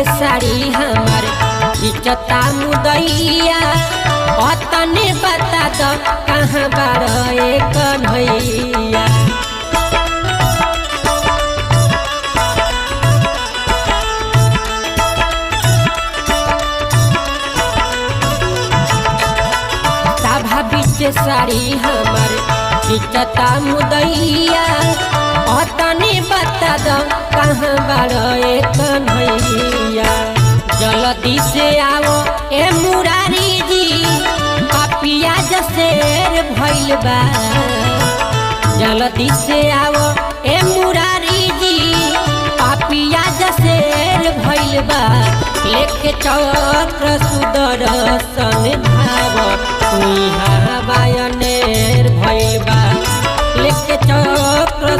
के साड़ी हमार इज्जता मुदैया तने बता दो कहाँ बार कन्हैया। सभा बीच साड़ी हमार इज्जता मुदैया तने बता दो कहाँ बार कन्हैया। जल्दी से आओ ए मुरारी जी पापिया जसेर भइल बा। जल्दी से आओ ए मुरारी जी पापिया जसेर भइल बा। लेके चक्र सुदर्शन भाव बायनेर भइल बा। लेके चक्र